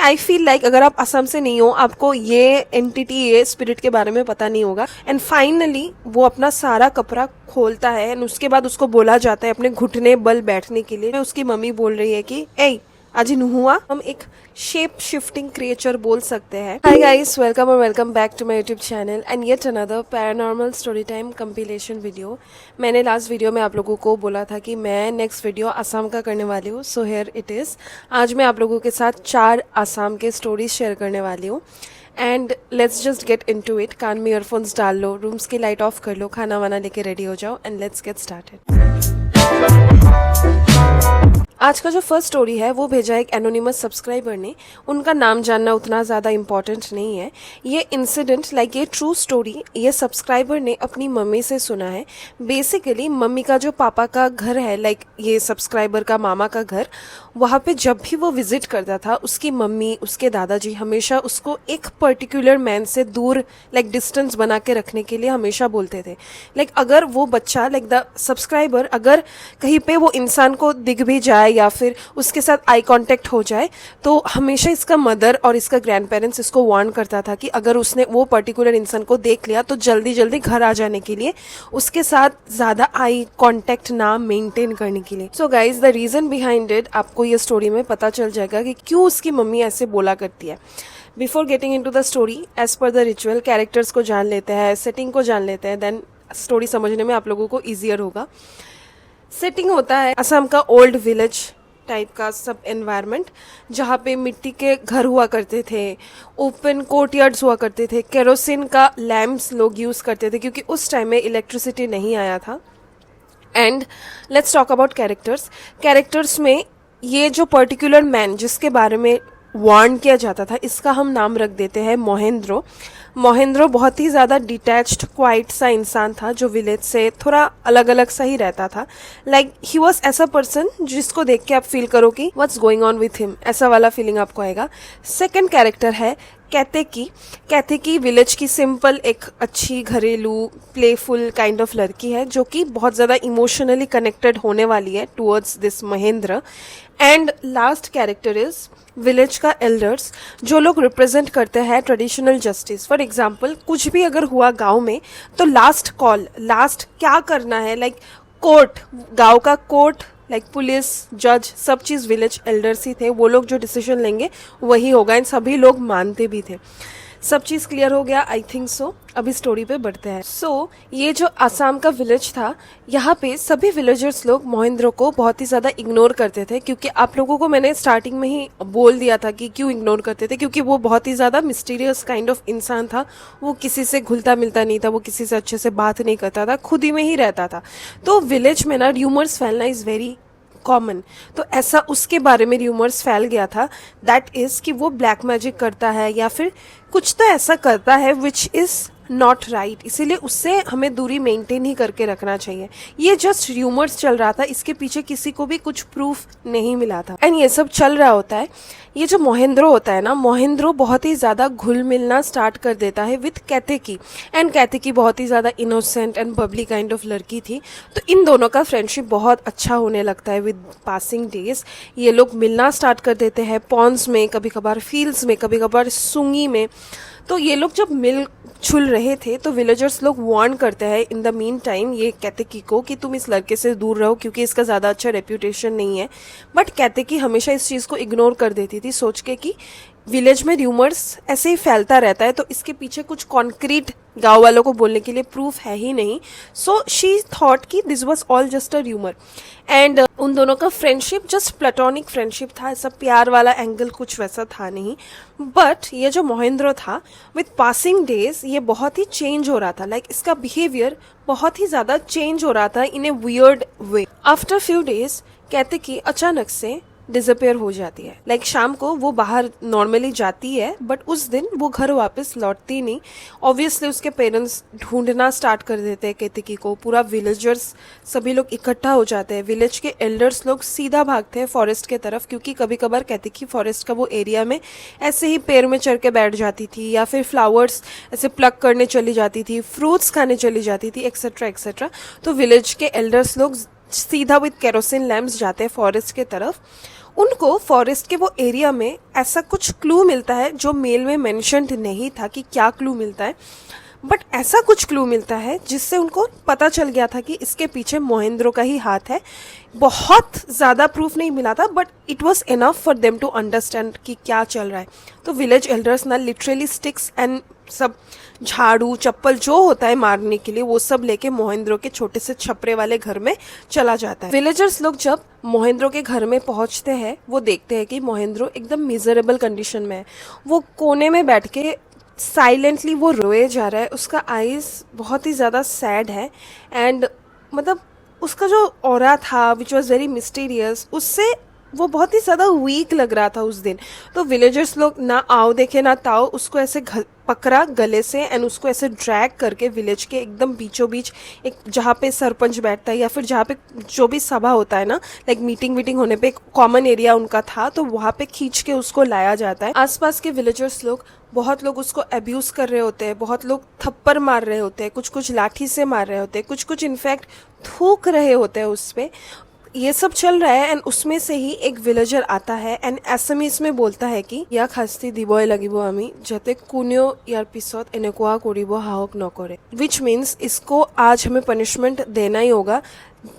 I feel like अगर आप असम से नहीं हो, आपको ये एंटिटी, ये स्पिरिट के बारे में पता नहीं होगा। एंड फाइनली वो अपना सारा कपड़ा खोलता है एंड उसके बाद उसको बोला जाता है अपने घुटने बल बैठने के लिए। उसकी मम्मी बोल रही है कि ए आज हुआ। हम एक शेप शिफ्टिंग क्रिएचर बोल सकते हैं। हाय गाइस, वेलकम और welcome back to my YouTube channel and yet another paranormal story time compilation video. मैंने लास्ट वीडियो में आप लोगों को बोला था कि मैं नेक्स्ट वीडियो असम का करने वाली हूँ, सो हियर इट इज़। आज मैं आप लोगों के साथ 4 असम के स्टोरीज शेयर करने वाली हूँ and let's just get into it. कान में ईयरफोन्स डाल लो, रूम्स की लाइट ऑफ कर लो, खाना वाना लेके रेडी हो जाओ एंड लेट्स गेट स्टार्टेड। आज का जो फर्स्ट स्टोरी है वो भेजा एक एनोनिमस सब्सक्राइबर ने। उनका नाम जानना उतना ज़्यादा इम्पॉर्टेंट नहीं है। ये इंसिडेंट लाइक ये ट्रू स्टोरी ये सब्सक्राइबर ने अपनी मम्मी से सुना है। बेसिकली मम्मी का जो पापा का घर है, लाइक ये सब्सक्राइबर का मामा का घर, वहाँ पे जब भी वो विजिट करता था उसकी मम्मी उसके दादाजी हमेशा उसको एक पर्टिकुलर मैन से दूर लाइक डिस्टेंस बना के रखने के लिए हमेशा बोलते थे। लाइक अगर वो बच्चा लाइक द सब्सक्राइबर अगर कहीं पे वो इंसान को दिख भी जाए या फिर उसके साथ आई कांटेक्ट हो जाए तो हमेशा इसका मदर और इसका ग्रैंड पेरेंट्स इसको वार्न करता था कि अगर उसने वो पर्टिकुलर इंसान को देख लिया तो जल्दी जल्दी घर आ जाने के लिए, उसके साथ ज़्यादा आई कांटेक्ट ना मेंटेन करने के लिए। So guys, the reason behind it आपको ये स्टोरी में पता चल जाएगा कि क्यों उसकी मम्मी ऐसे बोला करती है। Before getting into the story, as per the ritual characters को जान लेते हैं, सेटिंग को जान लेते हैं, देन स्टोरी समझने में आप लोगों को ईजियर होगा। सेटिंग होता है असम का ओल्ड विलेज टाइप का सब एनवायरनमेंट, जहाँ पे मिट्टी के घर हुआ करते थे, ओपन कोर्टयार्ड्स हुआ करते थे, केरोसिन का लैम्प्स लोग यूज़ करते थे क्योंकि उस टाइम में इलेक्ट्रिसिटी नहीं आया था। And let's talk about characters में ये जो पर्टिकुलर मैन जिसके बारे में वार्न किया जाता था, इसका हम नाम रख देते हैं मोहेंद्रो। मोहेंद्रो बहुत ही ज़्यादा डिटैच्ड क्वाइट सा इंसान था जो विलेज से थोड़ा अलग अलग सा ही रहता था। लाइक ही वॉज ऐसा पर्सन जिसको देख के आप फील करो कि what's going on with him, ऐसा वाला फीलिंग आपको आएगा। सेकेंड कैरेक्टर है कैथेकी विलेज की सिंपल एक अच्छी घरेलू प्लेफुल काइंड ऑफ लड़की है जो कि बहुत ज़्यादा इमोशनली कनेक्टेड होने वाली है towards this Mahendra. And last character is village का एल्डर्स, जो लोग रिप्रेजेंट करते हैं ट्रेडिशनल जस्टिस। फॉर एग्जाम्पल कुछ भी अगर हुआ गांव में तो लास्ट कॉल, लास्ट क्या करना है, लाइक कोर्ट, गांव का कोर्ट, लाइक पुलिस जज, सब चीज़ विलेज एल्डर्स ही थे। वो लोग जो डिसीजन लेंगे वही होगा, इन सभी लोग मानते भी थे। सब चीज़ क्लियर हो गया आई थिंक सो। अभी स्टोरी पे बढ़ते हैं। सो ये जो आसाम का विलेज था, यहाँ पे सभी विलेजर्स लोग मोहिंद्रो को बहुत ही ज़्यादा इग्नोर करते थे क्योंकि आप लोगों को मैंने स्टार्टिंग में ही बोल दिया था कि क्यों इग्नोर करते थे, क्योंकि वो बहुत ही ज़्यादा मिस्टीरियस काइंड ऑफ इंसान था। वो किसी से घुलता मिलता नहीं था, वो किसी से अच्छे से बात नहीं करता था, खुद ही में ही रहता था। तो विलेज में ना र्यूमर्स फैलना इज़ वेरी कॉमन। तो ऐसा उसके बारे में र्यूमर्स फैल गया था, दैट इज़ कि वो ब्लैक मैजिक करता है या फिर कुछ तो ऐसा करता है विच इज़ नॉट राइट, इसीलिए उससे हमें दूरी मेंटेन ही करके रखना चाहिए। ये जस्ट र्यूमर्स चल रहा था, इसके पीछे किसी को भी कुछ प्रूफ नहीं मिला था। एंड ये सब चल रहा होता है। ये जो मोहेंद्रो होता है ना, मोहेंद्रो बहुत ही ज़्यादा घुल मिलना स्टार्ट कर देता है विथ कैथेकी। एंड कैथेकी बहुत ही ज़्यादा innocent and Babli kind of लड़की थी, तो इन दोनों का फ्रेंडशिप बहुत अच्छा होने लगता है विद पासिंग डेज। ये लोग मिलना स्टार्ट कर देते हैं पॉन्ड्स में, कभी कभार फील्ड्स में, कभी कभार सुंगी में। तो ये लोग जब मिल छुल रहे थे तो विलेजर्स लोग वार्न करते हैं इन द मीन टाइम ये कैथेकी को कि तुम इस लड़के से दूर रहो क्योंकि इसका ज़्यादा अच्छा रेप्यूटेशन नहीं है। बट कैथेकी हमेशा इस चीज़ को इग्नोर कर देती थी, सोच के कि विलेज में र्यूमर्स ऐसे ही फैलता रहता है तो इसके पीछे कुछ कॉन्क्रीट गांव वालों को बोलने के लिए प्रूफ है ही नहीं। सो शी थॉट कि this was all just a rumour. And उन दोनों का फ्रेंडशिप जस्ट प्लेटोनिक फ्रेंडशिप था, ऐसा प्यार वाला एंगल कुछ वैसा था नहीं। बट ये जो मोहेंद्रो था विथ पासिंग डेज ये बहुत ही चेंज हो रहा था। लाइक इसका बिहेवियर बहुत ही ज़्यादा चेंज हो रहा था in a weird way. After few days कैथेकी अचानक से डिसअपेयर हो जाती है। लाइक शाम को वो बाहर नॉर्मली जाती है बट उस दिन वो घर वापस लौटती नहीं। ऑब्वियसली उसके पेरेंट्स ढूंढना स्टार्ट कर देते हैं केतकी को, पूरा विलेजर्स सभी लोग इकट्ठा हो जाते हैं। विलेज के एल्डर्स लोग सीधा भागते हैं फॉरेस्ट के तरफ क्योंकि कभी कभार केतकी फॉरेस्ट का वो एरिया में ऐसे ही पेड़ में चढ़ के बैठ जाती थी या फिर फ्लावर्स ऐसे प्लक करने चली जाती थी, फ्रूट्स खाने चली जाती थी, एक्सेट्रा एक्सेट्रा। तो विलेज के एल्डर्स लोग सीधा विद केरोसिन लैम्प्स जाते हैं फॉरेस्ट के तरफ। उनको फॉरेस्ट के वो एरिया में ऐसा कुछ क्लू मिलता है जो मेल में मेंशन्ड नहीं था कि क्या क्लू मिलता है, बट ऐसा कुछ क्लू मिलता है जिससे उनको पता चल गया था कि इसके पीछे मोहिंद्रो का ही हाथ है। बहुत ज़्यादा प्रूफ नहीं मिला था, but it was enough for them to understand कि क्या चल रहा है। तो विलेज एल्डर्स ना लिटरली स्टिक्स एंड सब झाड़ू चप्पल जो होता है मारने के लिए वो सब लेके मोहिंद्रो के छोटे से छपरे वाले घर में चला जाता है। विलेजर्स लोग जब मोहिंद्रो के घर में पहुंचते हैं वो देखते हैं कि मोहिंद्रो एकदम मिजरेबल कंडीशन में है। वो कोने में बैठ के साइलेंटली वो रोए जा रहा है, उसका आईज बहुत ही ज़्यादा सैड है एंड मतलब उसका जो ऑरा था विच वॉज वेरी मिस्टीरियस, उससे वो बहुत ही ज़्यादा वीक लग रहा था उस दिन। तो विलेजर्स लोग ना आओ देखे ना ताओ उसको ऐसे पकड़ा गले से एंड उसको ऐसे ड्रैग करके विलेज के एकदम बीचों बीच एक जहाँ पे सरपंच बैठता है या फिर जहाँ पे जो भी सभा होता है ना, लाइक मीटिंग वीटिंग होने पे एक कॉमन एरिया उनका था, तो वहाँ पे खींच के उसको लाया जाता है। आसपास के विलेजर्स लोग बहुत लोग उसको अब्यूज़ कर रहे होते हैं, बहुत लोग थप्पड़ मार रहे होते हैं, कुछ कुछ लाठी से मार रहे होते हैं, कुछ कुछ इनफैक्ट थूक रहे होते हैं उस पर। ये सब चल रहा है एंड उसमें से ही एक विलेजर आता है एंड एसएमएस में बोलता है कि या खास्ती दिबय লাগিব আমি যাতে কোনেও ইয়ার পিছত এনেকুৱা কৰিব সাহস নকৰে, विच मीन्स इसको आज हमें पनिशमेंट देना ही होगा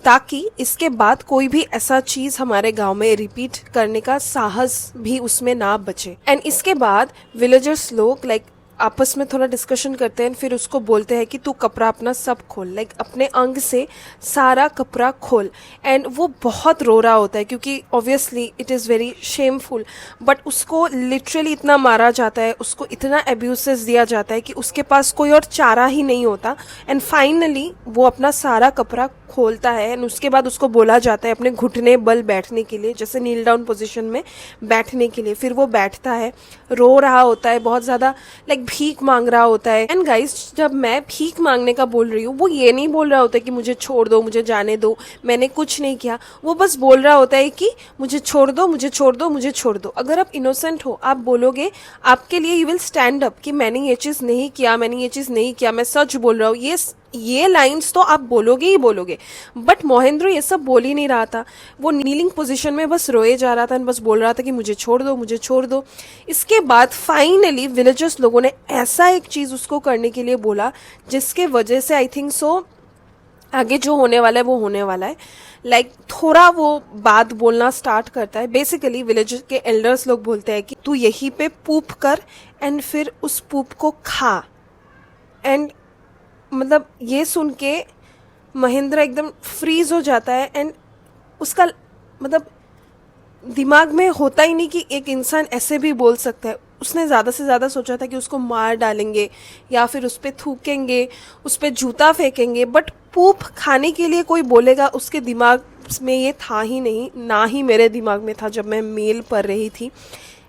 ताकि इसके बाद कोई भी ऐसा चीज हमारे गांव में रिपीट करने का साहस भी उसमें ना बचे। एंड इसके बाद विलेजर्स लोग लाइक आपस में थोड़ा डिस्कशन करते हैं, फिर उसको बोलते हैं कि तू कपड़ा अपना सब खोल, लाइक अपने अंग से सारा कपड़ा खोल। एंड वो बहुत रो रहा होता है क्योंकि obviously it is very shameful, but उसको लिटरली इतना मारा जाता है, उसको इतना अब्यूसेस दिया जाता है कि उसके पास कोई और चारा ही नहीं होता। एंड फाइनली वो अपना सारा कपड़ा खोलता है एंड उसके बाद उसको बोला जाता है अपने घुटने बल बैठने के लिए, जैसे नील डाउन पोजीशन में बैठने के लिए। फिर वो बैठता है, रो रहा होता है बहुत ज़्यादा, लाइक भीख मांग रहा होता है। एंड गाइस जब मैं भीख मांगने का बोल रही हूँ वो ये नहीं बोल रहा होता है कि मुझे छोड़ दो, मुझे जाने दो, मैंने कुछ नहीं किया। वो बस बोल रहा होता है कि मुझे छोड़ दो, मुझे छोड़ दो, मुझे छोड़ दो। अगर आप इनोसेंट हो, आप बोलोगे, आपके लिए यू विल स्टैंड अप कि मैंने ये चीज़ नहीं किया, मैंने ये चीज़ नहीं किया, मैं सच बोल रहा हूँ। ये लाइंस तो आप बोलोगे ही बोलोगे, बट मोहिंद्रो ये सब बोल ही नहीं रहा था। वो नीलिंग पोजीशन में बस रोए जा रहा था, बस बोल रहा था कि मुझे छोड़ दो, मुझे छोड़ दो। इसके बाद फाइनली विलेजर्स लोगों ने ऐसा एक चीज़ उसको करने के लिए बोला जिसके वजह से आई थिंक सो आगे जो होने वाला है वो होने वाला है। लाइक थोड़ा वो बात बोलना स्टार्ट करता है। बेसिकली विलेज के एल्डर्स लोग बोलते हैं कि तू यहीं पे पूप कर एंड फिर उस पूप को खा। एंड मतलब ये सुन के महेंद्र एकदम फ्रीज हो जाता है एंड उसका मतलब दिमाग में होता ही नहीं कि एक इंसान ऐसे भी बोल सकता है। उसने ज़्यादा से ज़्यादा सोचा था कि उसको मार डालेंगे या फिर उस पर थूकेंगे, उस पर जूता फेंकेंगे, बट पूप खाने के लिए कोई बोलेगा उसके दिमाग में ये था ही नहीं, ना ही मेरे दिमाग में था जब मैं मेल पढ़ रही थी।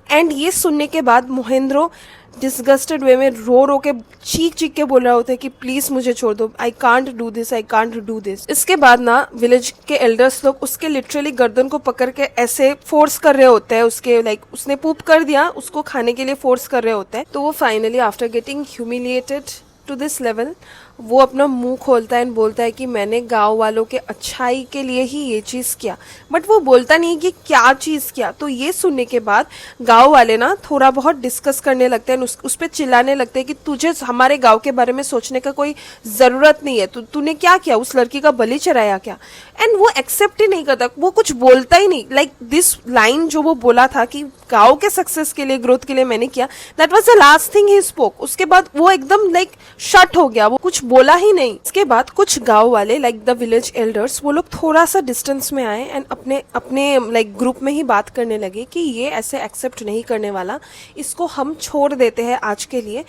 एंड ये सुनने के बाद मोहिंद्रो डिसगस्टेड वे में रो रो के चीख चीख के बोल रहा होता है कि प्लीज़ मुझे छोड़ दो, I can't do this, I can't do this. इसके बाद ना विलेज के एल्डर्स लोग उसके लिटरली गर्दन को पकड़ के ऐसे फोर्स कर रहे होते हैं, उसके लाइक उसने पूप कर दिया, उसको खाने के लिए फोर्स कर रहे होते हैं। तो वो finally after getting humiliated to this level वो अपना मुंह खोलता है एंड बोलता है कि मैंने गांव वालों के अच्छाई के लिए ही ये चीज़ किया, बट वो बोलता नहीं कि क्या चीज़ किया। तो ये सुनने के बाद गांव वाले ना थोड़ा बहुत डिस्कस करने लगते हैं, उस पर चिल्लाने लगते हैं कि तुझे हमारे गांव के बारे में सोचने का कोई ज़रूरत नहीं है, तूने क्या किया, उस लड़की का बलि चढ़ाया क्या। एंड वो एक्सेप्ट ही नहीं करता, वो कुछ बोलता ही नहीं। लाइक दिस लाइन जो वो बोला था कि गांव के सक्सेस के लिए, ग्रोथ के लिए मैंने किया, that was the last thing he spoke. उसके बाद वो एकदम लाइक शट हो गया, वो कुछ बोला ही नहीं। इसके बाद कुछ गांव वाले लाइक द विलेज एल्डर्स वो लोग थोड़ा सा डिस्टेंस में आए एंड अपने अपने लाइक ग्रुप में ही बात करने लगे कि ये ऐसे एक्सेप्ट नहीं करने वाला, इसको हम छोड़ देते हैं आज के लिए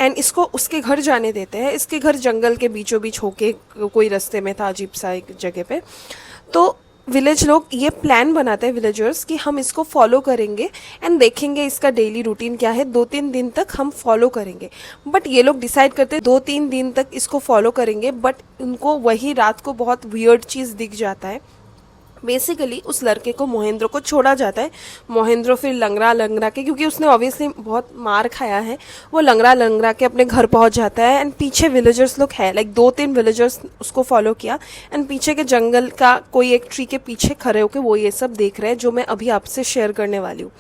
एंड इसको उसके घर जाने देते हैं। इसके घर जंगल के बीचों बीच होके कोई रास्ते में था, अजीब सा एक जगह पे। तो विलेज लोग ये प्लान बनाते हैं विलेजर्स कि हम इसको फॉलो करेंगे एंड देखेंगे इसका डेली रूटीन क्या है, 2-3 दिन तक हम फॉलो करेंगे। बट ये लोग डिसाइड करते हैं 2-3 दिन तक इसको फॉलो करेंगे, बट उनको वही रात को बहुत वियर्ड चीज़ दिख जाता है। बेसिकली उस लड़के को महेंद्र को छोड़ा जाता है। महेंद्र फिर लंगड़ा लंगड़ा के, क्योंकि उसने ऑब्वियसली बहुत मार खाया है, वो लंगड़ा लंगड़ा के अपने घर पहुंच जाता है। एंड पीछे विलेजर्स लोग हैं, लाइक 2-3 विलेजर्स उसको फॉलो किया। एंड पीछे के जंगल का कोई एक ट्री के पीछे खड़े होकर वो ये सब देख रहे हैं जो मैं अभी आपसे शेयर करने वाली हूँ।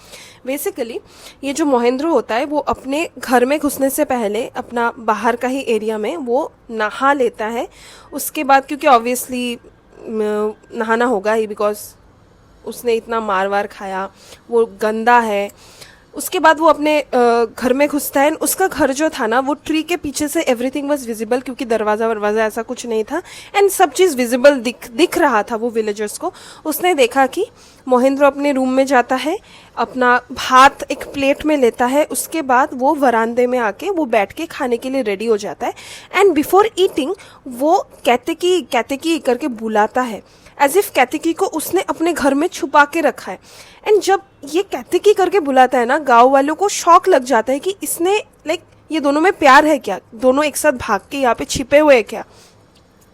बेसिकली ये जो महेंद्र होता है वो अपने घर में घुसने से पहले अपना बाहर का ही एरिया में वो नहा लेता है। उसके बाद, क्योंकि ऑब्वियसली नहाना होगा ही, बिकॉज उसने इतना मार वार खाया, वो गंदा है। उसके बाद वो अपने घर में घुसता है। उसका घर जो था ना, वो ट्री के पीछे से एवरीथिंग वाज विजिबल, क्योंकि दरवाज़ा वरवाज़ा ऐसा कुछ नहीं था। एंड सब चीज़ विजिबल दिख रहा था वो विलेजर्स को। उसने देखा कि महेंद्र अपने रूम में जाता है, अपना भात एक प्लेट में लेता है। उसके बाद वो वरांदे में आके वो बैठ के खाने के लिए रेडी हो जाता है। एंड बिफोर ईटिंग वो कैतेकी करके बुलाता है, एज इफ कैतिकी को उसने अपने घर में छुपा के रखा है। एंड जब ये कैतिकी करके बुलाता है ना, गांव वालों को शॉक लग जाता है कि इसने लाइक ये दोनों में प्यार है क्या, दोनों एक साथ भाग के यहाँ पे छिपे हुए हैं क्या।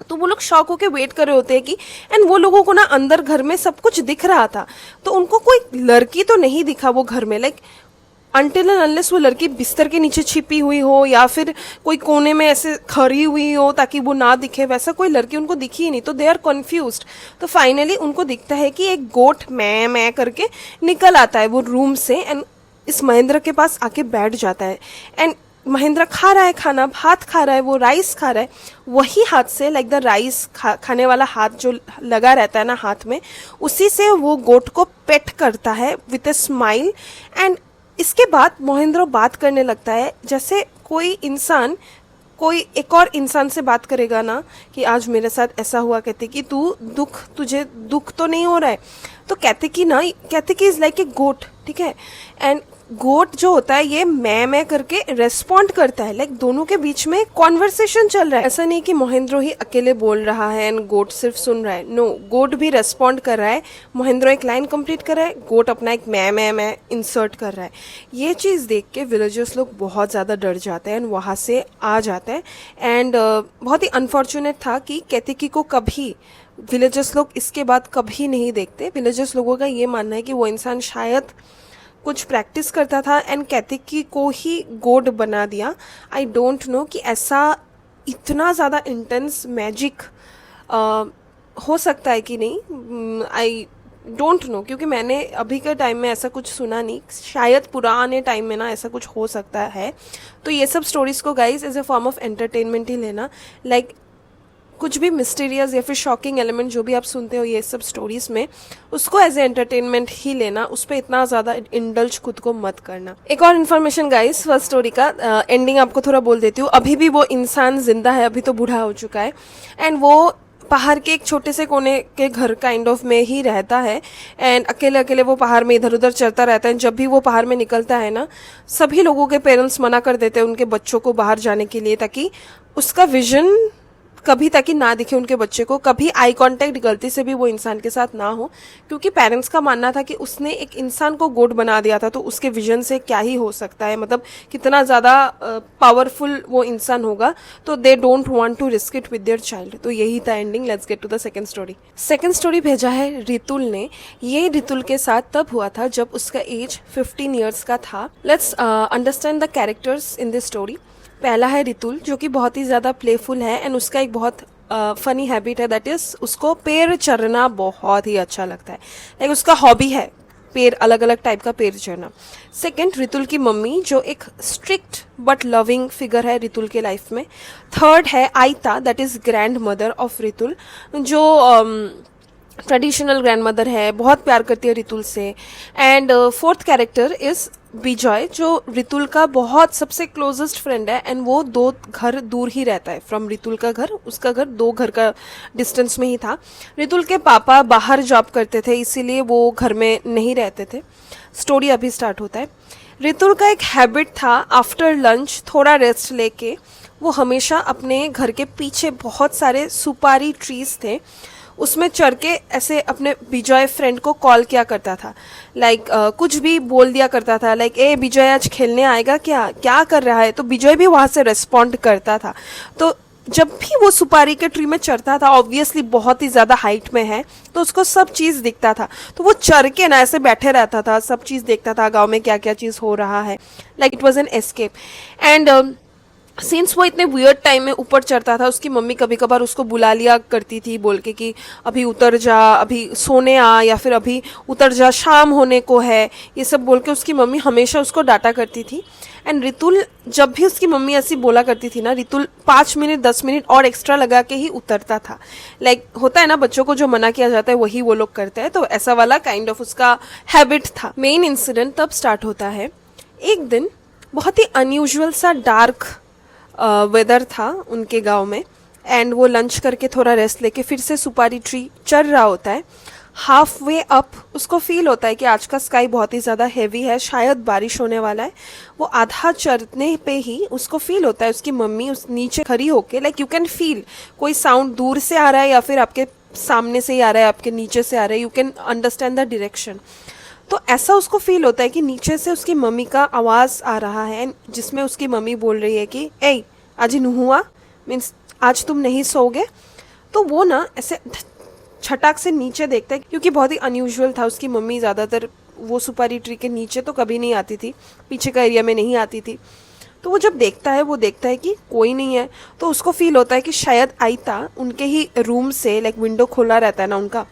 तो वो लोग शॉक होके वेट कर रहे होते हैं कि, एंड वो लोगों को ना अंदर घर में सब कुछ दिख रहा था, तो उनको कोई लड़की तो नहीं दिखा वो घर में, लाइक अनटिल एंड अनलेस वो लड़की बिस्तर के नीचे छिपी हुई हो या फिर कोई कोने में ऐसे खड़ी हुई हो ताकि वो ना दिखे, वैसा कोई लड़की उनको दिखी ही नहीं। तो दे आर कन्फ्यूज्ड। तो फाइनली उनको दिखता है कि एक गोट मैं करके निकल आता है वो रूम से, एंड इस महेंद्र के पास आके बैठ जाता है। एंड महेंद्र खा रहा है खाना, भात खा रहा है, वो राइस खा रहा है। वही हाथ से, लाइक द राइस खाने वाला हाथ जो लगा रहता है ना हाथ में, उसी से वो गोट को पेट करता है विथ अ स्माइल। एंड इसके बाद महेंद्र बात करने लगता है जैसे कोई इंसान कोई एक और इंसान से बात करेगा ना, कि आज मेरे साथ ऐसा हुआ, कहते कि तुझे दुख तो नहीं हो रहा है। तो कहते कि इज लाइक ए गोट, ठीक है। एंड गोट जो होता है ये मैं करके रेस्पॉन्ड करता है, लाइक दोनों के बीच में कॉन्वर्सेशन चल रहा है। ऐसा नहीं कि महेंद्र ही अकेले बोल रहा है एंड गोट सिर्फ सुन रहा है, नो, गोट भी रेस्पॉन्ड कर रहा है। महेंद्र एक लाइन कंप्लीट कर रहा है, गोट अपना एक मैं इंसर्ट कर रहा है। ये चीज़ देख के विलेजर्स लोग बहुत ज़्यादा डर जाते हैं एंड वहाँ से आ जाते हैं। एंड बहुत ही अनफॉर्चुनेट था कि कैतिकी को कभी विलेजर्स लोग इसके बाद कभी नहीं देखते। विलेजर्स लोगों का ये मानना है कि वो इंसान शायद कुछ प्रैक्टिस करता था एंड कैतिकी को ही गोड बना दिया। आई डोंट नो कि ऐसा इतना ज़्यादा इंटेंस मैजिक हो सकता है कि नहीं, आई डोंट नो, क्योंकि मैंने अभी के टाइम में ऐसा कुछ सुना नहीं। शायद पुराने टाइम में ना ऐसा कुछ हो सकता है। तो ये सब स्टोरीज़ को guys as a form of entertainment ही लेना, लाइक कुछ भी मिस्टीरियस या फिर शॉकिंग एलिमेंट जो भी आप सुनते हो ये सब स्टोरीज में, उसको एज ए एंटरटेनमेंट ही लेना, उस पर इतना ज़्यादा इंडल्ज खुद को मत करना। एक और इन्फॉर्मेशन गाइस फर्स्ट स्टोरी का एंडिंग आपको थोड़ा बोल देती हूँ। अभी भी वो इंसान जिंदा है, अभी तो बूढ़ा हो चुका है, एंड वो पहाड़ के एक छोटे से कोने के घर काइंड ऑफ में ही रहता है। एंड अकेले अकेले वो पहाड़ में इधर उधर चलता रहता है। जब भी वो पहाड़ में निकलता है ना, सभी लोगों के पेरेंट्स मना कर देते हैं उनके बच्चों को बाहर जाने के लिए, ताकि उसका विजन कभी ताकि ना दिखे उनके बच्चे को, कभी आई कांटेक्ट गलती से भी वो इंसान के साथ ना हो, क्योंकि पेरेंट्स का मानना था कि उसने एक इंसान को गोड बना दिया था, तो उसके विजन से क्या ही हो सकता है, मतलब कितना ज़्यादा पावरफुल वो इंसान होगा। तो they don't want to risk it with their child. तो यही था ending. Let's get to the second story. Second story भेजा है रितुल ने। ये रितुल के साथ तब हुआ था जब उसका एज 15 ईयर्स का था। Let's understand the characters in this story. पहला है रितुल, जो कि बहुत ही ज़्यादा प्लेफुल है एंड उसका एक बहुत फनी हैबिट है, दैट इज़ उसको पेड़ चढ़ना बहुत ही अच्छा लगता है। लाइक उसका हॉबी है पेड़, अलग अलग टाइप का पेड़ चढ़ना। सेकंड, रितुल की मम्मी, जो एक स्ट्रिक्ट बट लविंग फिगर है रितुल के लाइफ में। थर्ड है आयता, that is grand mother of Ritul, जो ट्रेडिशनल ग्रैंड मदर है, बहुत प्यार करती है रितुल से। एंड फोर्थ कैरेक्टर इज़ विजय, जो रितुल का बहुत सबसे क्लोजेस्ट फ्रेंड है एंड वो 2 घर दूर ही रहता है फ्रॉम रितुल का घर। उसका घर 2 घर का डिस्टेंस में ही था। रितुल के पापा बाहर जॉब करते थे, इसीलिए वो घर में नहीं रहते थे। स्टोरी अभी स्टार्ट होता है। रितुल का एक हैबिट था, आफ्टर लंच थोड़ा रेस्ट लेके वो हमेशा अपने घर के पीछे बहुत सारे सुपारी ट्रीज थे, उसमें चढ़ के ऐसे अपने विजय फ्रेंड को कॉल किया करता था। लाइक कुछ भी बोल दिया करता था, लाइक ए विजय आज खेलने आएगा क्या, क्या कर रहा है, तो विजय भी वहाँ से रेस्पॉन्ड करता था। तो जब भी वो सुपारी के ट्री में चढ़ता था, ऑब्वियसली बहुत ही ज़्यादा हाइट में है तो उसको सब चीज़ दिखता था, तो वो चढ़ के ना ऐसे बैठे रहता था, सब चीज़ देखता था गांव में क्या क्या चीज़ हो रहा है, like it was an escape. And since वो इतने वियर्ड टाइम में ऊपर चढ़ता था, उसकी मम्मी कभी कभार उसको बुला लिया करती थी बोल के कि अभी उतर जा, अभी सोने आ, या फिर अभी उतर जा, शाम होने को है, ये सब बोल के उसकी मम्मी हमेशा उसको डांटा करती थी। एंड रितुल, जब भी उसकी मम्मी ऐसी बोला करती थी ना, रितुल 5 मिनट 10 मिनट और एक्स्ट्रा लगा के ही उतरता था। लाइक होता है ना बच्चों को जो मना किया जाता है वही वो लोग करते हैं, तो ऐसा वाला काइंड ऑफ उसका हैबिट था। मेन इंसिडेंट तब स्टार्ट होता है, एक दिन बहुत ही अनयूजुअल सा डार्क वेदर था उनके गांव में, एंड वो लंच करके थोड़ा रेस्ट लेके फिर से सुपारी ट्री चढ़ रहा होता है। हाफ वे अप उसको फील होता है कि आज का स्काई बहुत ही ज़्यादा हैवी है, शायद बारिश होने वाला है। वो आधा चढ़ने पे ही उसको फील होता है उसकी मम्मी उस नीचे खड़ी होके, लाइक यू कैन फील कोई साउंड दूर से आ रहा है या फिर आपके सामने से ही आ रहा है, आपके नीचे से आ रहा है, you can understand the direction. तो ऐसा उसको फील होता है कि नीचे से उसकी मम्मी का आवाज़ आ रहा है, जिसमें उसकी मम्मी बोल रही है कि ए आज ही हुआ, मीन्स आज तुम नहीं सोओगे। तो वो ना ऐसे छटाक से नीचे देखता है, क्योंकि बहुत ही अनयूजुअल था, उसकी मम्मी ज़्यादातर वो सुपारी ट्री के नीचे तो कभी नहीं आती थी, पीछे का एरिया में नहीं आती थी। तो वो जब देखता है, वो देखता है कि कोई नहीं है, तो उसको फील होता है कि शायद आयता उनके ही रूम से, लाइक विंडो खोला रहता है ना उनका,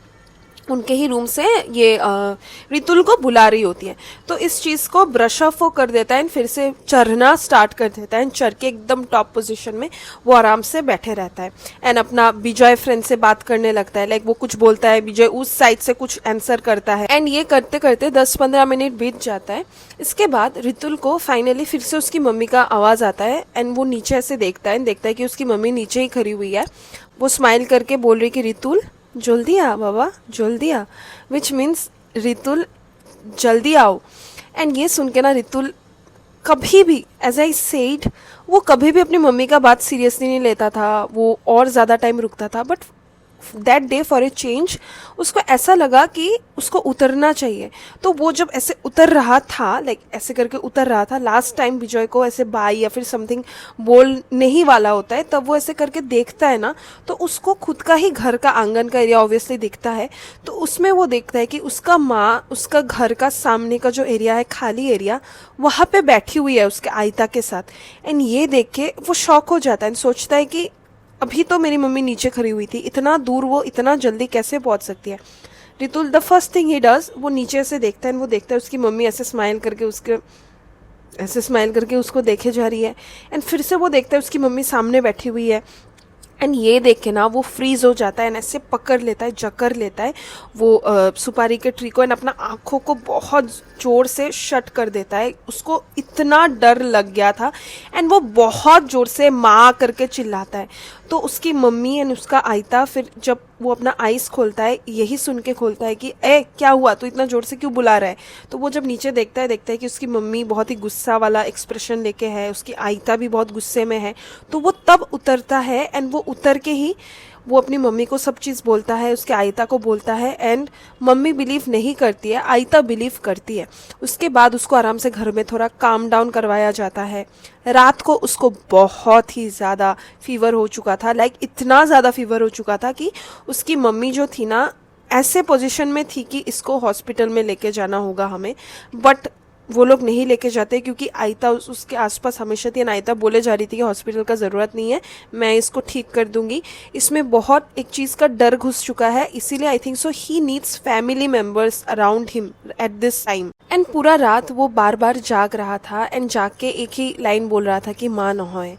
उनके ही रूम से ये रितुल को बुला रही होती है। तो इस चीज़ को ब्रश ऑफ वो कर देता है एंड फिर से चढ़ना स्टार्ट कर देता है, एंड चढ़ के एकदम टॉप पोजीशन में वो आराम से बैठे रहता है एंड अपना विजय फ्रेंड से बात करने लगता है। लाइक वो कुछ बोलता है, विजय उस साइड से कुछ आंसर करता है, एंड ये करते करते 10-15 मिनट बीत जाता है। इसके बाद रितुल को फाइनली फिर से उसकी मम्मी का आवाज़ आता है, एंड वो नीचे ऐसे देखता है कि उसकी मम्मी नीचे ही खड़ी हुई है। वो स्माइल करके बोल रही कि रितुल जल्दी आ बाबा, जल्दी आ, विच मीन्स रितुल जल्दी आओ। एंड ये सुन के ना रितुल कभी भी, एज आई सेड, वो कभी भी अपनी मम्मी का बात सीरियसली नहीं लेता था, वो और ज़्यादा टाइम रुकता था। But that day for a change उसको ऐसा लगा कि उसको उतरना चाहिए। तो वो जब ऐसे उतर रहा था, लाइक ऐसे करके उतर रहा था, लास्ट टाइम विजय को ऐसे बाय या फिर समथिंग बोलने ही वाला होता है, तब वो ऐसे करके देखता है ना, तो उसको खुद का ही घर का आंगन का एरिया ऑब्वियसली दिखता है। तो उसमें वो देखता है कि उसका माँ उसका घर का सामने का जो एरिया है, खाली एरिया, वहाँ पे बैठी हुई है उसके आयता के साथ। एंड ये देख के वो शॉक हो जाता है एंड सोचता है कि अभी तो मेरी मम्मी नीचे खड़ी हुई थी, इतना दूर वो इतना जल्दी कैसे पहुंच सकती है। Ritul the first thing he does, वो नीचे से देखता है, वो देखता है उसकी मम्मी ऐसे स्माइल करके उसको देखे जा रही है। एंड फिर से वो देखता है उसकी मम्मी सामने बैठी हुई है, एंड ये देख के ना वो फ्रीज हो जाता है एंड ऐसे पकड़ लेता है, जकड़ लेता है वो सुपारी के ट्री को, एंड अपना आँखों को बहुत ज़ोर से शट कर देता है। उसको इतना डर लग गया था एंड वो बहुत ज़ोर से माँ करके चिल्लाता है। तो उसकी मम्मी एंड उसका आयता फिर जब वो अपना आइस खोलता है, यही सुन के खोलता है कि ए क्या हुआ, तू इतना ज़ोर से क्यों बुला रहा है। तो वो जब नीचे देखता है कि उसकी मम्मी बहुत ही गुस्सा वाला एक्सप्रेशन लेके है, उसकी आयता भी बहुत गुस्से में है। तो वो तब उतरता है एंड वो उतर के ही वो अपनी मम्मी को सब चीज़ बोलता है, उसके आयता को बोलता है, एंड मम्मी बिलीव नहीं करती है, आयता बिलीव करती है। उसके बाद उसको आराम से घर में थोड़ा काम डाउन करवाया जाता है। रात को उसको बहुत ही ज़्यादा फीवर हो चुका था, लाइक इतना ज़्यादा फीवर हो चुका था कि उसकी मम्मी जो थी ना, ऐसे पोजीशन में थी कि इसको हॉस्पिटल में लेके जाना होगा हमें, बट वो लोग नहीं लेके जाते क्योंकि आयता उसके आसपास हमेशा थी। आयता बोले जा रही थी कि हॉस्पिटल का ज़रूरत नहीं है, मैं इसको ठीक कर दूंगी। इसमें बहुत एक चीज़ का डर घुस चुका है, इसीलिए I think so he needs family members around him at this time. And पूरा रात वो बार बार जाग रहा था एंड जाग के एक ही लाइन बोल रहा था कि माँ न होए,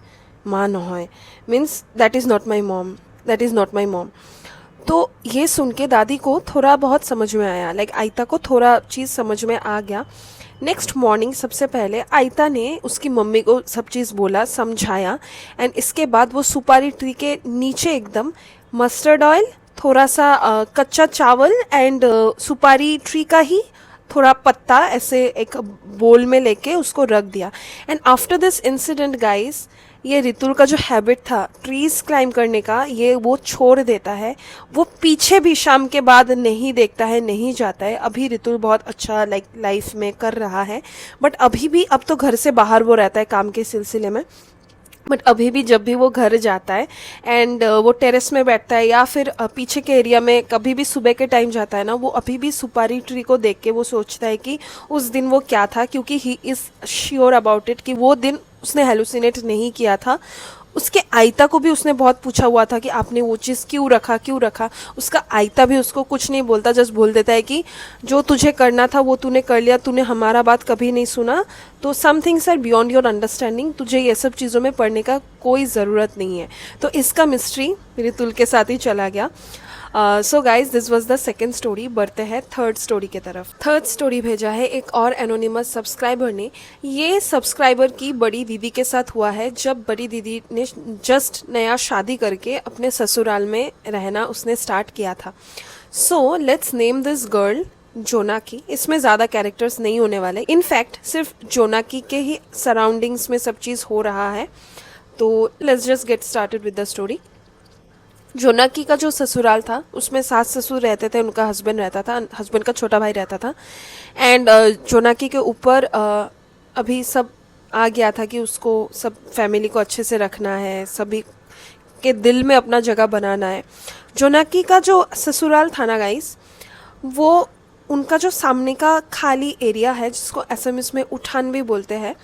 माँ न होए, means that is not my mom, that is not my mom. तो ये सुन के दादी को थोड़ा बहुत समझ में आया, लाइक आयता को थोड़ा चीज़ समझ में आ गया। नेक्स्ट मॉर्निंग सबसे पहले आयता ने उसकी मम्मी को सब चीज़ बोला, समझाया, एंड इसके बाद वो सुपारी ट्री के नीचे एकदम मस्टर्ड ऑयल, थोड़ा सा कच्चा चावल एंड सुपारी ट्री का ही थोड़ा पत्ता ऐसे एक बोल में लेके उसको रख दिया। And after this incident guys, ये रितुल का जो हैबिट था ट्रीज क्लाइम करने का, ये वो छोड़ देता है। वो पीछे भी शाम के बाद नहीं देखता है, नहीं जाता है। अभी रितुल बहुत अच्छा लाइफ में कर रहा है, बट अभी भी अब तो घर से बाहर वो रहता है काम के सिलसिले में। बट अभी भी जब भी वो घर जाता है एंड वो टेरेस में बैठता है या फिर पीछे के एरिया में कभी भी सुबह के टाइम जाता है ना, वो अभी भी सुपारी ट्री को देख के वो सोचता है कि उस दिन वो क्या था, क्योंकि he is sure about it कि वो दिन उसने हेलुसिनेट नहीं किया था। उसके आयता को भी उसने बहुत पूछा हुआ था कि आपने वो चीज़ क्यों रखा। उसका आयता भी उसको कुछ नहीं बोलता, जस्ट बोल देता है कि जो तुझे करना था वो तूने कर लिया, तूने हमारा बात कभी नहीं सुना, तो some things are beyond your understanding, तुझे ये सब चीज़ों में पढ़ने का कोई ज़रूरत नहीं है। तो इसका मिस्ट्री मेरी तुल के साथ ही चला गया। सो guys this was the second story. बढ़ते हैं थर्ड स्टोरी की तरफ। थर्ड स्टोरी भेजा है एक और एनोनिमस सब्सक्राइबर ने। ये सब्सक्राइबर की बड़ी दीदी के साथ हुआ है, जब बड़ी दीदी ने जस्ट नया शादी करके अपने ससुराल में रहना उसने स्टार्ट किया था। So let's name this girl Jonaki. इसमें ज़्यादा कैरेक्टर्स नहीं होने वाले, इनफैक्ट सिर्फ जोनाकी के ही सराउंडिंग्स में सब चीज़ हो रहा है। तो let's just gate started with the story. Jonaki का जो ससुराल था उसमें सास ससुर रहते थे, उनका हस्बैंड रहता था, हस्बैंड का छोटा भाई रहता था। एंड जोनाकी के ऊपर अभी सब आ गया था कि उसको सब फैमिली को अच्छे से रखना है, सभी के दिल में अपना जगह बनाना है। जोनाकी का जो ससुराल था ना गाइस, वो उनका जो सामने का खाली एरिया है जिसको असमीज में उठान भी बोलते हैं,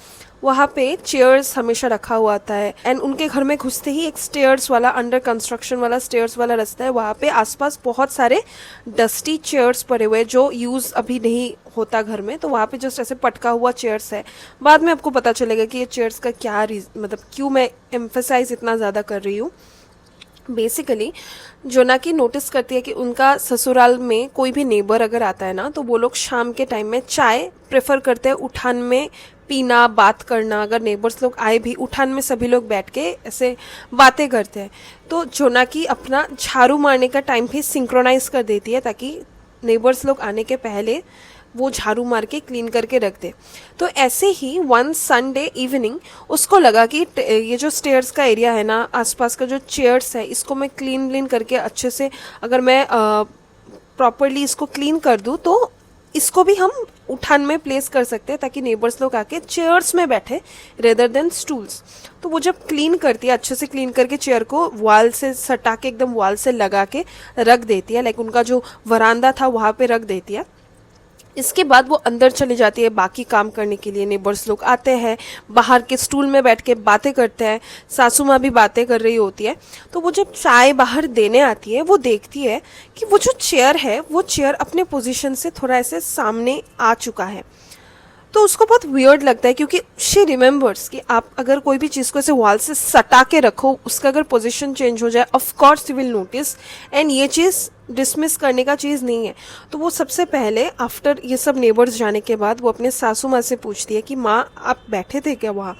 वहाँ पे चेयर्स हमेशा रखा हुआ आता है। एंड उनके घर में घुसते ही एक स्टेयर्स वाला, अंडर कंस्ट्रक्शन वाला स्टेयर्स वाला रास्ता है, वहाँ पे आसपास बहुत सारे डस्टी चेयर्स पड़े हुए जो यूज़ अभी नहीं होता घर में, तो वहाँ पे जस्ट ऐसे पटका हुआ चेयर्स है। बाद में आपको पता चलेगा कि ये चेयर्स का क्या मतलब क्यों मैं एम्फेसाइज इतना ज़्यादा कर रही हूँ। बेसिकली जोनाकी नोटिस करती है कि उनका ससुराल में कोई भी नेबर अगर आता है ना, तो वो लोग शाम के टाइम में चाय प्रेफर करते हैं उठान में पीना, बात करना। अगर नेबर्स लोग आए भी, उठान में सभी लोग बैठ के ऐसे बातें करते हैं। तो जोनाकी अपना झाड़ू मारने का टाइम भी सिंक्रोनाइज कर देती है ताकि नेबर्स लोग आने के पहले वो झाड़ू मार के क्लीन करके रख दे। तो ऐसे ही वन संडे इवनिंग उसको लगा कि ये जो स्टेयर्स का एरिया है ना, आसपास का जो चेयर्स है, इसको मैं क्लीन करके अच्छे से अगर मैं प्रॉपरली इसको क्लीन कर दूँ तो इसको भी हम उठान में प्लेस कर सकते हैं ताकि नेबर्स लोग आके चेयर्स में बैठे रेदर देन स्टूल्स। तो वो जब क्लीन करती है, अच्छे से क्लीन करके चेयर को वॉल से सटा के एकदम वॉल से लगा के रख देती है, लाइक उनका जो वरांदा था वहाँ पे रख देती है। इसके बाद वो अंदर चली जाती है बाकी काम करने के लिए। नेबर्स लोग आते हैं, बाहर के स्टूल में बैठ के बातें करते हैं, सासू माँ भी बातें कर रही होती है। तो वो जब चाय बाहर देने आती है, वो देखती है कि वो जो चेयर है, वो चेयर अपने पोजीशन से थोड़ा ऐसे सामने आ चुका है। तो उसको बहुत वियर्ड लगता है, क्योंकि शी रिमेंबर्स कि आप अगर कोई भी चीज़ को ऐसे वॉल से सटा के रखो, उसका अगर पोजीशन चेंज हो जाए, of course you will notice. And ये चीज़ डिसमिस करने का चीज़ नहीं है। तो वो सबसे पहले आफ्टर ये सब नेबर्स जाने के बाद वो अपने सासू माँ से पूछती है कि माँ आप बैठे थे क्या वहाँ।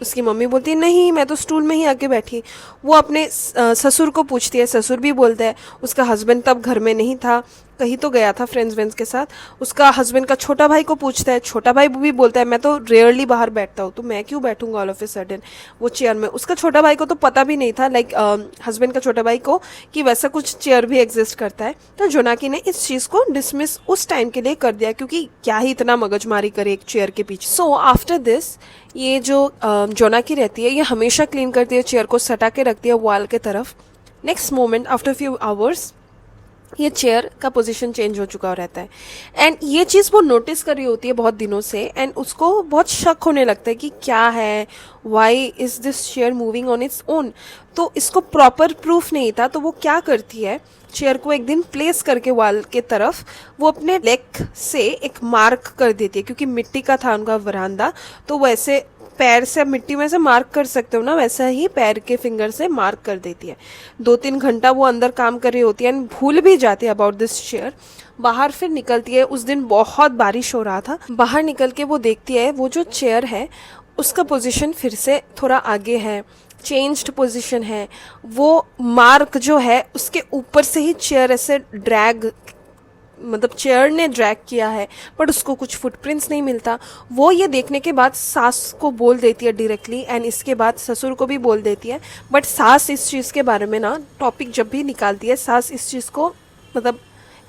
उसकी मम्मी बोलती है नहीं, मैं तो स्टूल में ही आके बैठी। वो अपने ससुर को पूछती है, ससुर भी बोलता है उसका हस्बैंड तब घर में नहीं था, कहीं तो गया था फ्रेंड्स वेंड्स के साथ। उसका हस्बैंड का छोटा भाई को पूछता है, छोटा भाई भी बोलता है मैं तो रेयरली बाहर बैठता हूँ, तो मैं क्यों बैठूंगा ऑल ऑफ ए सडन वो चेयर में। उसका छोटा भाई को तो पता भी नहीं था, लाइक हस्बैंड का छोटा भाई को, कि वैसा कुछ चेयर भी एग्जिस्ट करता है। तो जोनाकी ने इस चीज़ को डिसमिस उस टाइम के लिए कर दिया, क्योंकि क्या ही इतना मगजमारी करे एक चेयर के पीछे। सो आफ्टर दिस ये जो जोनाकी रहती है, ये हमेशा क्लीन करती है, चेयर को सटा के रखती है वॉल के तरफ। Next moment after few hours ये चेयर का पोजीशन चेंज हो चुका रहता है। एंड ये चीज़ वो नोटिस कर रही होती है बहुत दिनों से, एंड उसको बहुत शक होने लगता है कि क्या है, why is this chair moving on its own. तो इसको प्रॉपर प्रूफ नहीं था, तो वो क्या करती है, चेयर को एक दिन प्लेस करके वॉल के तरफ वो अपने लेग से एक मार्क कर देती है, क्योंकि मिट्टी का था उनका वरांदा। तो वैसे पैर से मिट्टी में से मार्क कर सकते हो ना, वैसा ही पैर के फिंगर से मार्क कर देती है। 2-3 घंटा वो अंदर काम कर रही होती है एंड भूल भी जाती है अबाउट दिस चेयर। बाहर फिर निकलती है, उस दिन बहुत बारिश हो रहा था। बाहर निकल के वो देखती है वो जो चेयर है उसका पोजीशन फिर से थोड़ा आगे है, चेंज्ड पोजीशन है। वो मार्क जो है उसके ऊपर से ही चेयर ऐसे ड्रैग, मतलब चेयर ने ड्रैग किया है, बट उसको कुछ फुटप्रिंट्स नहीं मिलता। वो ये देखने के बाद सास को बोल देती है डायरेक्टली, एंड इसके बाद ससुर को भी बोल देती है। बट सास इस चीज़ के बारे में ना टॉपिक जब भी निकालती है, सास इस चीज़ को मतलब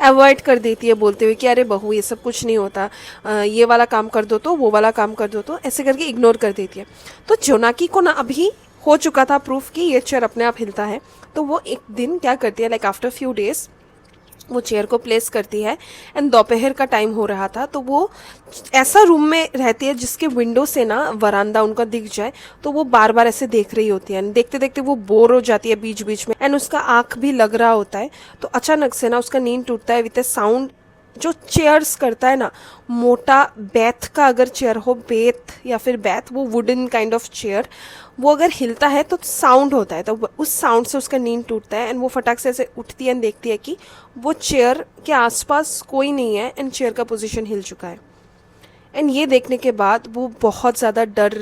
अवॉइड कर देती है बोलते हुए कि अरे बहू ये सब कुछ नहीं होता, ये वाला काम कर दो तो वो वाला काम कर दो तो, ऐसे करके इग्नोर कर देती है। तो जोनाकी को ना अभी हो चुका था प्रूफ कि ये चेयर अपने आप हिलता है। तो वो एक दिन क्या करती है, लाइक आफ्टर फ्यू डेज वो चेयर को प्लेस करती है एंड दोपहर का टाइम हो रहा था। तो वो ऐसा रूम में रहती है जिसके विंडो से ना वरांदा उनका दिख जाए, तो वो बार बार ऐसे देख रही होती है। देखते देखते वो बोर हो जाती है बीच बीच में एंड उसका आंख भी लग रहा होता है। तो अचानक से ना उसका नींद टूटता है विद ए साउंड जो चेयर्स करता है ना, मोटा बेथ का अगर चेयर हो, बेथ या फिर बेथ, वो वुडन काइंड ऑफ चेयर, वो अगर हिलता है तो साउंड होता है। तो उस साउंड से उसका नींद टूटता है एंड वो फटाक से ऐसे उठती है एंड देखती है कि वो चेयर के आसपास कोई नहीं है एंड चेयर का पोजीशन हिल चुका है। एंड ये देखने के बाद वो बहुत ज़्यादा डर,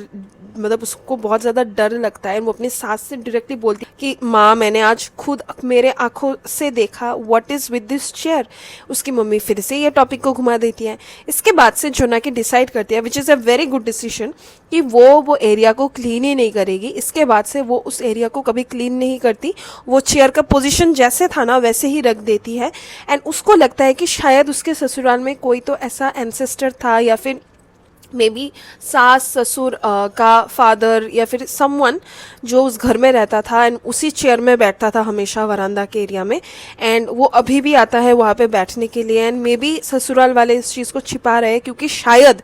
मतलब उसको बहुत ज़्यादा डर लगता है। वो अपनी सास से डायरेक्टली बोलती है कि माँ मैंने आज खुद मेरे आंखों से देखा, what is with this chair. उसकी मम्मी फिर से ये टॉपिक को घुमा देती है। इसके बाद से जोनाकी डिसाइड करती है, which is a very good decision, कि वो एरिया को क्लीन ही नहीं करेगी। इसके बाद से वो उस एरिया को कभी क्लीन नहीं करती। वो चेयर का पोजीशन जैसे था ना वैसे ही रख देती है। एंड उसको लगता है कि शायद उसके ससुराल में कोई तो ऐसा एंसेस्टर था, या फिर मे बी सास ससुर का फादर, या फिर समवन जो उस घर में रहता था एंड उसी चेयर में बैठता था हमेशा वरांदा के एरिया में। एंड वो अभी भी आता है वहाँ पे बैठने के लिए। एंड मे बी ससुराल वाले इस चीज़ को छिपा रहे हैं, क्योंकि शायद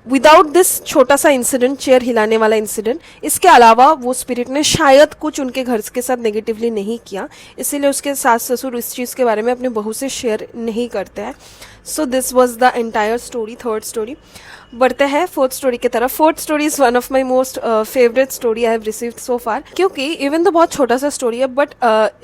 विदाउट दिस छोटा सा इंसिडेंट, चेयर हिलाने वाला इंसिडेंट, इसके अलावा वो स्पिरिट ने शायद कुछ उनके घर के साथ नेगेटिवली नहीं किया, इसीलिए उसके सास ससुर इस चीज़ के बारे में अपने बहू से शेयर नहीं करते हैं। So this was the entire story, third story. बढ़ते हैं फोर्थ स्टोरी की तरफ। Fourth story is one of my most favourite story I have received so far, क्योंकि इवन तो बहुत छोटा सा स्टोरी है बट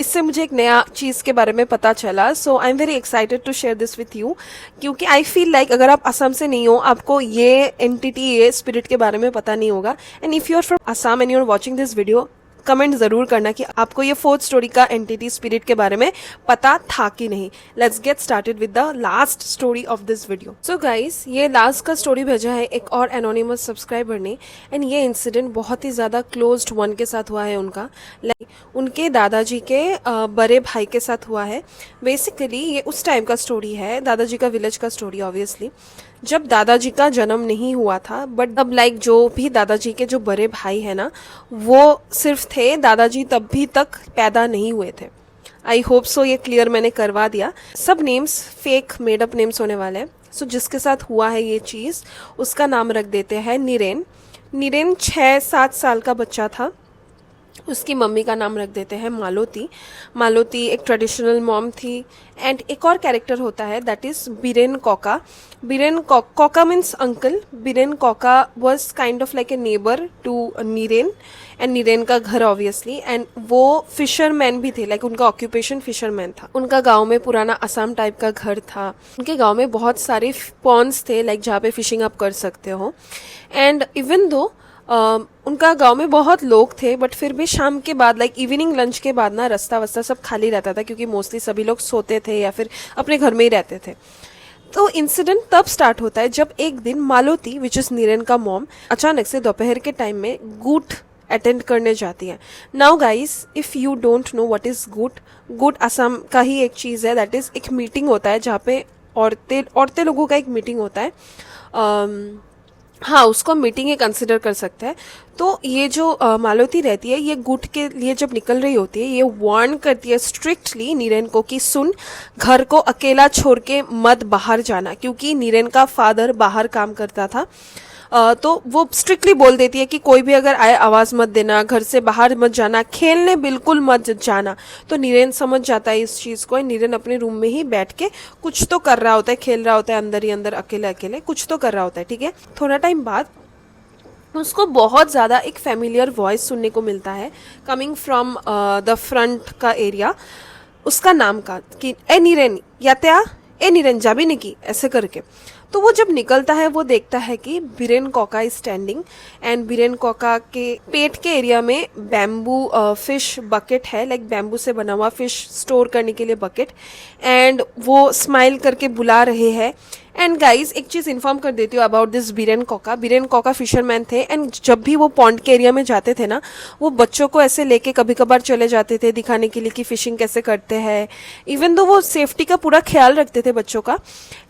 इससे मुझे एक नया चीज़ के बारे में पता चला। So I am very excited to share this with you, क्योंकि आई फील लाइक अगर आप असम से नहीं हो, आपको ये एंटिटी, ये स्पिरिट के बारे में पता नहीं होगा। And if you are from Assam and you are watching this video, comment जरूर करना कि आपको ये फोर्थ स्टोरी का एंटिटी स्पिरिट के बारे में पता था कि नहीं। Let's get started with the last story of this video. So guys, ये लास्ट का स्टोरी भेजा है एक और एनोनिमस सब्सक्राइबर ने। एंड ये इंसिडेंट बहुत ही ज़्यादा क्लोज्ड वन के साथ हुआ है उनका, लाइक उनके दादाजी के बड़े भाई के साथ हुआ है। बेसिकली ये उस टाइम का स्टोरी है, दादाजी का विलेज का स्टोरी ऑब्वियसली, जब दादाजी का जन्म नहीं हुआ था, बट अब लाइक जो भी दादाजी के जो बड़े भाई है ना, वो सिर्फ थे, दादाजी तब भी तक पैदा नहीं हुए थे। आई होप सो ये क्लियर मैंने करवा दिया। सब नेम्स फेक मेडअप नेम्स होने वाले हैं। सो जिसके साथ हुआ है ये चीज़, उसका नाम रख देते हैं नीरेन। नीरेन 6-7 साल का बच्चा था। उसकी मम्मी का नाम रख देते हैं मालोती। मालोती एक ट्रेडिशनल मॉम थी। एंड एक और कैरेक्टर होता है, that is Biren Kaka. Biren Kaka means uncle. Biren Kaka was kind of like a neighbour to Niren, and Niren का घर ऑब्वियसली। एंड वो फिशरमैन भी थे, लाइक उनका ऑक्यूपेशन फिशरमैन था। उनका गांव में पुराना असम टाइप का घर था। उनके गांव में बहुत सारे पॉन्ड्स थे, लाइक जहाँ पे फिशिंग आप कर सकते हो। एंड इवन दो उनका गांव में बहुत लोग थे, बट फिर भी शाम के बाद, लाइक इवनिंग लंच के बाद ना, रास्ता वस्ता सब खाली रहता था, क्योंकि मोस्टली सभी लोग सोते थे या फिर अपने घर में ही रहते थे। तो इंसिडेंट तब स्टार्ट होता है जब एक दिन मालोती, विच इज़ नीरेन का मॉम, अचानक से दोपहर के टाइम में गूट अटेंड करने जाती है। Now guys, if you don't know what is Goot, Goot Assam का ही एक चीज़ है। दैट इज़ एक मीटिंग होता है जहाँ पे औरतें लोगों का एक मीटिंग होता है। हाँ, उसको मीटिंग ही कंसिडर कर सकते हैं। तो ये जो मालोती रहती है, ये गुट के लिए जब निकल रही होती है, ये वार्न करती है स्ट्रिक्टली नीरेन को कि सुन, घर को अकेला छोड़ के मत बाहर जाना, क्योंकि नीरेन का फादर बाहर काम करता था। तो वो स्ट्रिक्टली बोल देती है कि कोई भी अगर आए आवाज़ मत देना, घर से बाहर मत जाना, खेलने बिल्कुल मत जाना। तो नीरेन समझ जाता है इस चीज़ को। नीरेन अपने रूम में ही बैठ के कुछ तो कर रहा होता है, खेल रहा होता है अंदर ही अंदर, अकेले अकेले कुछ तो कर रहा होता है, ठीक है। थोड़ा टाइम बाद उसको बहुत ज़्यादा एक फेमिलियर वॉइस सुनने को मिलता है, कमिंग फ्रॉम द फ्रंट का एरिया, उसका नाम का, कि ए नीरेन यात्या, ए नीरेन जाबी निकी, ऐसे करके। तो वो जब निकलता है, वो देखता है कि Biren Kaka is standing. And Biren Kaka के पेट के एरिया में बैम्बू फिश बकेट है, लाइक बैम्बू से बना हुआ फिश स्टोर करने के लिए बकेट। एंड वो स्माइल करके बुला रहे हैं। एंड गाइज एक चीज इन्फॉर्म कर देती हूँ about this Biren Coca. Biren Coca fisherman थे एंड जब भी वो पॉन्ड के एरिया में जाते थे ना, वो बच्चों को ऐसे लेके कभी कभार चले जाते थे दिखाने के लिए कि फिशिंग कैसे करते हैं। इवन दो वो सेफ्टी का पूरा ख्याल रखते थे बच्चों का।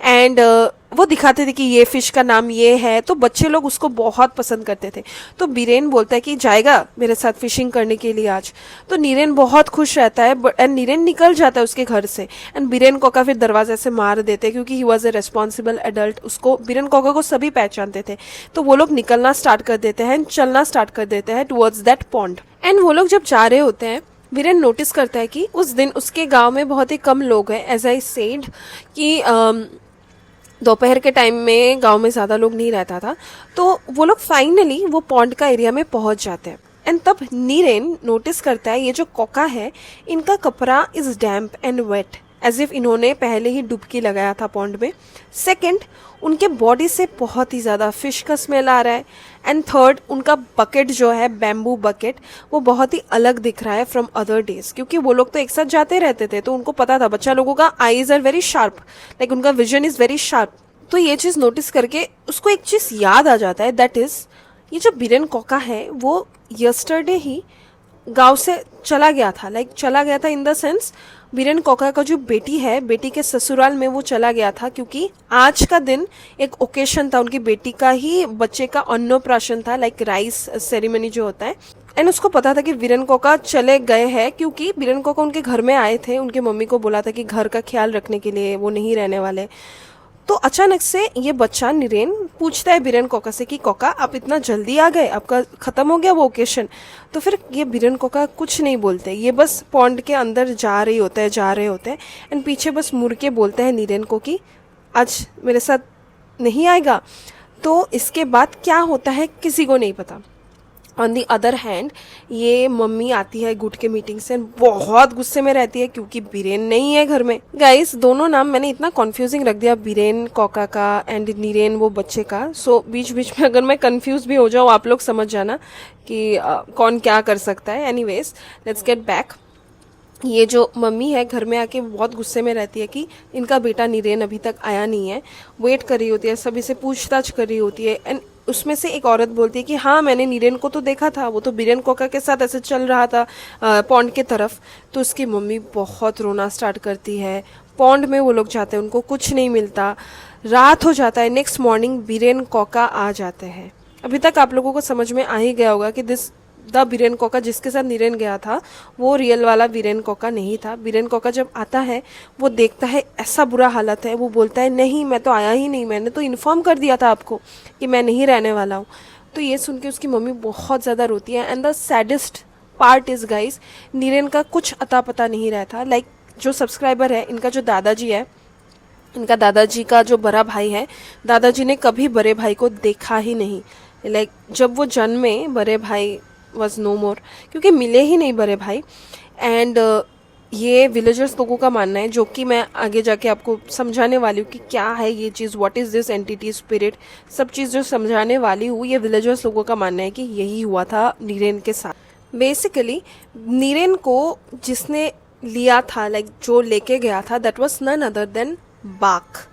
एंड वो दिखाते थे कि ये फिश का नाम ये है, तो बच्चे लोग उसको बहुत पसंद करते थे। तो बीरेन बोलता है कि जाएगा मेरे साथ फिशिंग करने के लिए आज। तो नीरेन बहुत खुश रहता है एंड नीरेन निकल जाता है उसके घर से। एंड बीरेन कोका फिर दरवाजे से मार देते क्योंकि he was a responsible adult. उसको बीरेन कोका को सभी पहचानते थे। तो वो लोग निकलना स्टार्ट कर देते हैं, चलना स्टार्ट कर देते हैं टुवर्ड्स दैट पॉन्ड। एंड वो लोग जब जा रहे होते हैं, बीरेन नोटिस करता है कि उस दिन उसके गाँव में बहुत ही कम लोग हैं। एज आई सेड कि दोपहर के टाइम में गांव में ज़्यादा लोग नहीं रहता था। तो वो लोग फाइनली वो पॉन्ड का एरिया में पहुंच जाते हैं। एंड तब नीरेन नोटिस करता है ये जो कोका है, इनका कपड़ा is damp and wet, as if इन्होंने पहले ही डुबकी लगाया था पॉन्ड में। सेकंड, उनके बॉडी से बहुत ही ज़्यादा फिश का स्मेल आ रहा है। एंड थर्ड, उनका बकेट जो है बैम्बू बकेट, वो बहुत ही अलग दिख रहा है फ्रॉम अदर डेज, क्योंकि वो लोग तो एक साथ जाते रहते थे तो उनको पता था। बच्चा लोगों का eyes are very sharp, like उनका विजन इज़ वेरी शार्प। तो ये चीज़ नोटिस करके उसको एक चीज़ याद आ जाता है, दैट इज़ ये जो बीरेन कोका है वो यस्टरडे ही गांव से चला गया था। लाइक चला गया था in the sense, Biren Coca का जो बेटी है, बेटी के ससुराल में वो चला गया था क्योंकि आज का दिन एक ओकेशन था, उनकी बेटी का ही बच्चे का अन्नप्राशन था, लाइक राइस सेरेमनी जो होता है। एंड उसको पता था कि बीरेन कोका चले गए हैं क्योंकि बीरेन कोका उनके घर में आए थे। उनकी मम्मी को बोला था कि घर का ख्याल रखने के लिए वो नहीं रहने वाले। तो अचानक से ये बच्चा नीरेन पूछता है बीरेन कोका से कि कोका आप इतना जल्दी आ गए, आपका ख़त्म हो गया वो ओकेशन। तो फिर ये बीरेन कोका कुछ नहीं बोलते, ये बस पॉन्ड के अंदर जा रहे होते हैं एंड पीछे बस मुड़ के बोलते हैं नीरेन को कि आज मेरे साथ नहीं आएगा। तो इसके बाद क्या होता है किसी को नहीं पता। ऑन दी अदर हैंड ये मम्मी आती है गुट के मीटिंग से, बहुत गुस्से में रहती है क्योंकि बीरेन नहीं है घर में। गाइस दोनों नाम मैंने इतना कॉन्फ्यूजिंग रख दिया, बीरेन कोका का एंड नीरेन वो बच्चे का। सो बीच बीच में अगर मैं कंफ्यूज भी हो जाऊँ आप लोग समझ जाना कि कौन क्या कर सकता है। Anyways let's get back. ये जो मम्मी है घर में आके बहुत गुस्से में रहती है कि इनका बेटा नीरेन अभी तक आया नहीं है। वेट कर रही होती है, सभी से पूछताछ कर रही होती है। एंड उसमें से एक औरत बोलती है कि हाँ मैंने नीरेन को तो देखा था, वो तो बीरेन कोका के साथ ऐसे चल रहा था पॉन्ड के तरफ। तो उसकी मम्मी बहुत रोना स्टार्ट करती है। पॉन्ड में वो लोग जाते हैं, उनको कुछ नहीं मिलता। रात हो जाता है। नेक्स्ट मॉर्निंग बीरेन कोका आ जाते हैं। अभी तक आप लोगों को समझ में आ ही गया होगा कि द बीरेन कोका जिसके साथ नीरेन गया था वो रियल वाला बीरेन कोका नहीं था। बीरेन कोका जब आता है वो देखता है ऐसा बुरा हालत है, वो बोलता है नहीं मैं तो आया ही नहीं, मैंने तो इन्फॉर्म कर दिया था आपको कि मैं नहीं रहने वाला हूँ। तो ये सुन के उसकी मम्मी बहुत ज़्यादा रोती है। And the saddest part is guys, Niren का कुछ अता पता नहीं रहता। लाइक जो सब्सक्राइबर है, इनका जो दादाजी है, इनका दादाजी का जो बड़ा भाई है, दादाजी ने कभी बड़े भाई को देखा ही नहीं। लाइक जब वो जन्मे बड़े भाई वॉज नो मोर, क्योंकि मिले ही नहीं बड़े भाई। एंड ये विलेजर्स लोगों का मानना है, जो कि मैं आगे जाके आपको समझाने वाली हूँ कि क्या है ये चीज़, what is this entity spirit, सब चीज़ जो समझाने वाली हूँ। ये विलेजर्स लोगों का मानना है कि यही हुआ था नीरेन के साथ। बेसिकली नीरेन को जिसने लिया था, लाइक जो लेके गया था, that was none other than बाघ।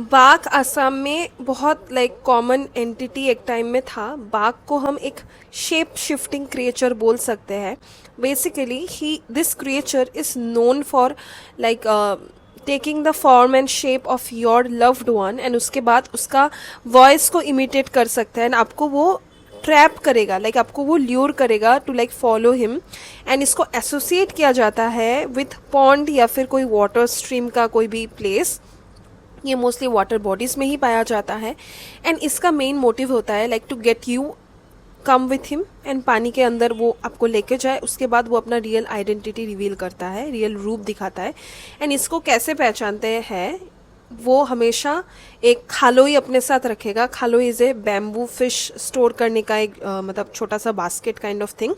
बाघ असम में बहुत लाइक कॉमन एंटिटी एक टाइम में था। बाघ को हम एक शेप शिफ्टिंग क्रिएचर बोल सकते हैं। Basically this creature is known for like taking the form and shape of your loved one, and उसके बाद उसका वॉइस को इमिटेट कर सकता है एंड आपको वो ट्रैप करेगा, लाइक आपको वो ल्यूर करेगा to like follow him. And इसको एसोसिएट किया जाता है विथ पॉन्ड या फिर कोई वाटर स्ट्रीम का कोई भी प्लेस। ये मोस्टली वाटर बॉडीज़ में ही पाया जाता है। एंड इसका मेन मोटिव होता है like to get you come with him, and पानी के अंदर वो आपको लेके जाए। उसके बाद वो अपना रियल आइडेंटिटी रिवील करता है, रियल रूप दिखाता है। एंड इसको कैसे पहचानते हैं, वो हमेशा एक खालोई अपने साथ रखेगा। Khaloi is a bamboo fish store करने का एक मतलब छोटा सा basket kind of thing.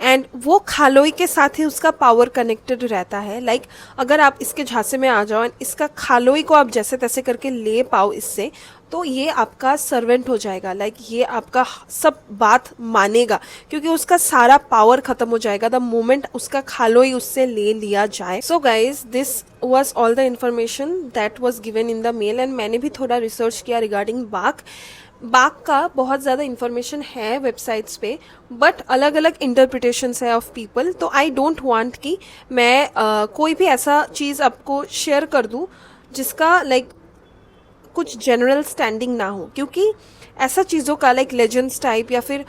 And वो खालोई के साथ ही उसका पावर कनेक्टेड रहता है। लाइक अगर आप इसके झांसे में आ जाओ एंड इसका खालोई को आप जैसे तैसे करके ले पाओ इससे, तो ये आपका सर्वेंट हो जाएगा, लाइक ये आपका सब बात मानेगा, क्योंकि उसका सारा पावर खत्म हो जाएगा द मोमेंट उसका खालोई उससे ले लिया जाए। So guys, this was all the information that was given in the mail, and मैंने भी थोड़ा रिसर्च किया रिगार्डिंग बाघ का बहुत ज़्यादा इन्फॉर्मेशन है वेबसाइट्स पे, बट अलग अलग इंटरप्रिटेशंस है ऑफ पीपल। तो आई डोंट वांट कि मैं कोई भी ऐसा चीज़ आपको शेयर कर दूँ जिसका लाइक कुछ जनरल स्टैंडिंग ना हो, क्योंकि ऐसा चीज़ों का लाइक लेजेंड्स टाइप या फिर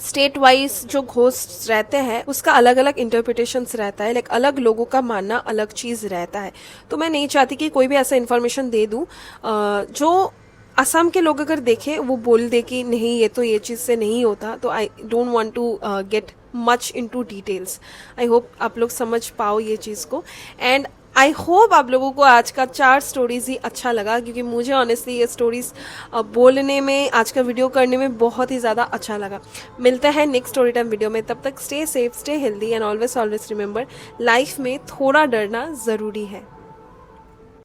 स्टेट वाइज जो घोस्ट रहते हैं उसका अलग अलग इंटरप्रिटेशंस रहता है, लाइक अलग लोगों का मानना अलग चीज़ रहता है। तो मैं नहीं चाहती कि कोई भी ऐसा इन्फॉर्मेशन दे दूँ जो असम के लोग अगर देखें वो बोल दे कि नहीं ये तो ये चीज़ से नहीं होता। तो I don't want to get much into details. I hope आप लोग समझ पाओ ये चीज़ को, एंड आई होप आप लोगों को आज का 4 स्टोरीज ही अच्छा लगा, क्योंकि मुझे ऑनेस्टली ये स्टोरीज बोलने में, आज का वीडियो करने में बहुत ही ज़्यादा अच्छा लगा। मिलते हैं नेक्स्ट स्टोरी टाइम वीडियो में, तब तक stay safe, stay healthy, and always always remember, life में थोड़ा डरना ज़रूरी है।